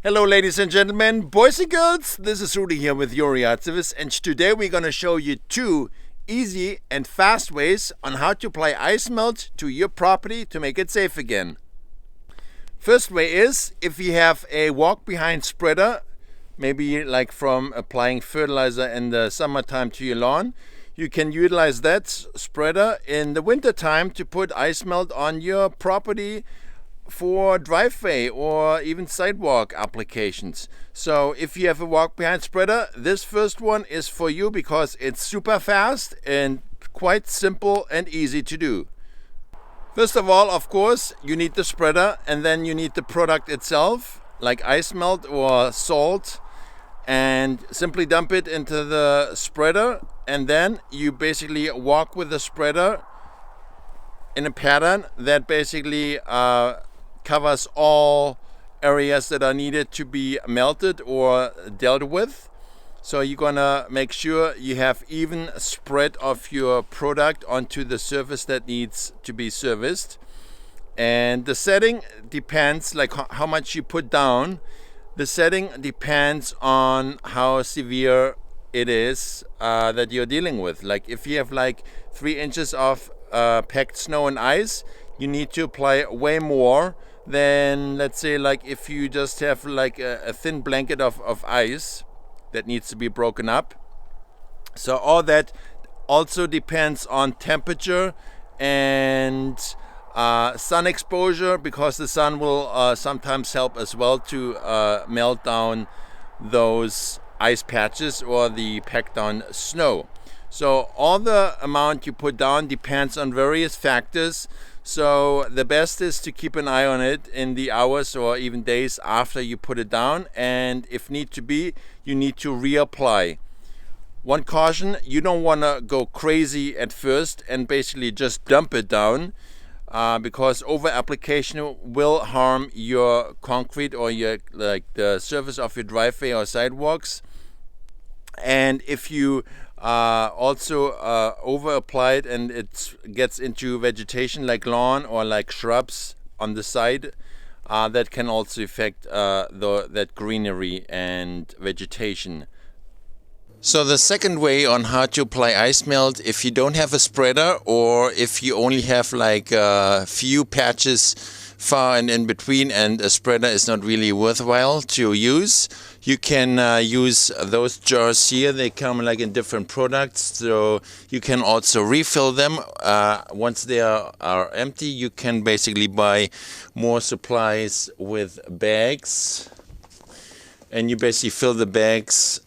Hello ladies and gentlemen, boys and girls, this is Rudy here with your yard service, and today we're going to show you two easy and fast ways on how to apply ice melt to your property to make it safe again. First way is, if you have a walk-behind spreader, maybe like from applying fertilizer in the summertime to your lawn, you can utilize that spreader in the winter time to put ice melt on your property for driveway or even sidewalk applications. So if you have a walk behind spreader, this first one is for you because it's super fast and quite simple and easy to do. First of all, of course, you need the spreader, and then you need the product itself, like ice melt or salt, and simply dump it into the spreader, and then you basically walk with the spreader in a pattern that basically covers all areas that are needed to be melted or dealt with. So you're gonna make sure you have even spread of your product onto the surface that needs to be serviced. And the setting depends, like how much you put down. The setting depends on how severe it is that you're dealing with. Like if you have like 3 inches of packed snow and ice, you need to apply way more than, let's say, like if you just have like a thin blanket of ice that needs to be broken up. So all that also depends on temperature and sun exposure, because the sun will sometimes help as well to melt down those ice patches or the packed down snow. So all the amount you put down depends on various factors. So the best is to keep an eye on it in the hours or even days after you put it down, and if need to be, you need to reapply. One caution: you don't want to go crazy at first and basically just dump it down, because over application will harm your concrete or your the surface of your driveway or sidewalks. And if you also over applied and it gets into vegetation like lawn or like shrubs on the side, that can also affect that greenery and vegetation. So the second way on how to apply ice melt, if you don't have a spreader or if you only have like a few patches far and in between and a spreader is not really worthwhile to use, you can use those jars here. They come like in different products, so you can also refill them. Once they are empty, you can basically buy more supplies with bags, and you basically fill the bags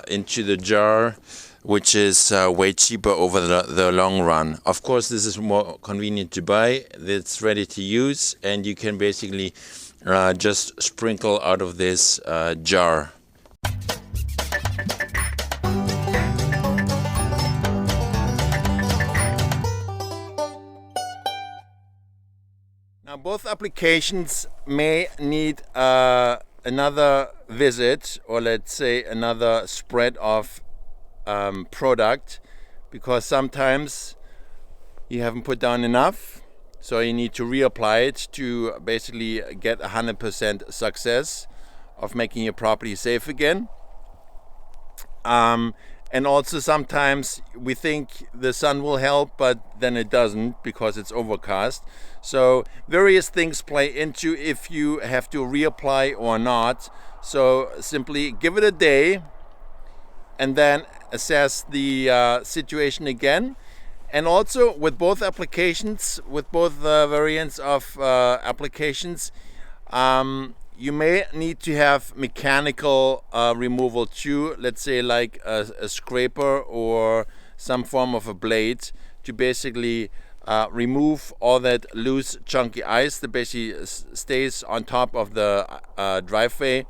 into the jar, which is way cheaper over the long run. Of course, this is more convenient to buy. It's ready to use, and you can basically just sprinkle out of this jar. Now, both applications may need another visit, or let's say another spread of product, because sometimes you haven't put down enough, so you need to reapply it to basically get 100% success of making your property safe again. And also sometimes we think the sun will help, but then it doesn't because it's overcast. So various things play into if you have to reapply or not. So simply give it a day and then assess the situation again. And also with both applications, with both variants of applications, you may need to have mechanical removal too. Let's say like a scraper or some form of a blade to basically remove all that loose chunky ice that basically stays on top of the driveway.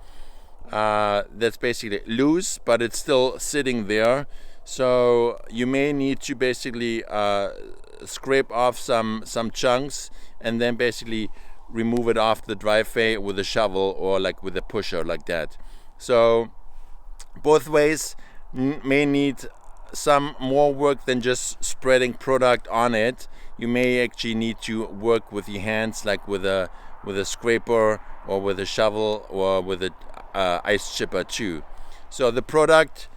That's basically loose, but it's still sitting there. So you may need to basically scrape off some chunks and then basically remove it off the driveway with a shovel or like with a pusher like that. So both ways may need some more work than just spreading product on it. You may actually need to work with your hands, like with a scraper or with a shovel or with a ice chipper too. So the product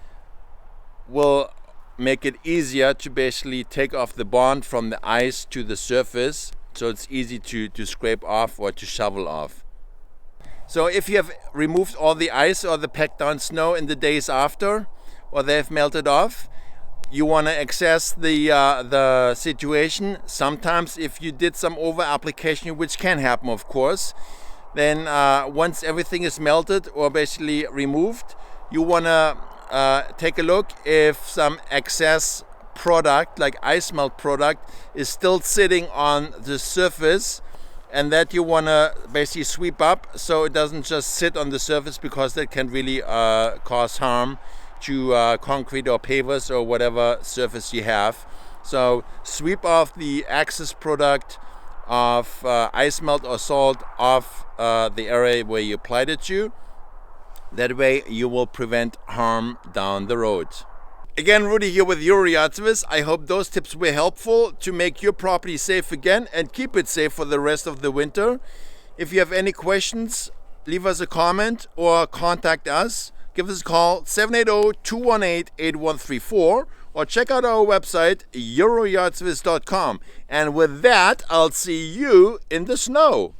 will make it easier to basically take off the bond from the ice to the surface, so it's easy to scrape off or to shovel off. So if you have removed all the ice or the packed down snow in the days after, or they've melted off, you want to assess the situation. Sometimes if you did some over application, which can happen of course, then once everything is melted or basically removed, you want to take a look if some excess product like ice melt product is still sitting on the surface, and that you want to basically sweep up so it doesn't just sit on the surface, because that can really cause harm to concrete or pavers or whatever surface you have. So sweep off the excess product of ice melt or salt off the area where you applied it to. That way you will prevent harm down the road. Again, Rudy here with your yard service. I hope those tips were helpful to make your property safe again and keep it safe for the rest of the winter. If you have any questions, leave us a comment or contact us. Give us a call, 780-218-8134, or check out our website, euroyardservice.com. And with that, I'll see you in the snow.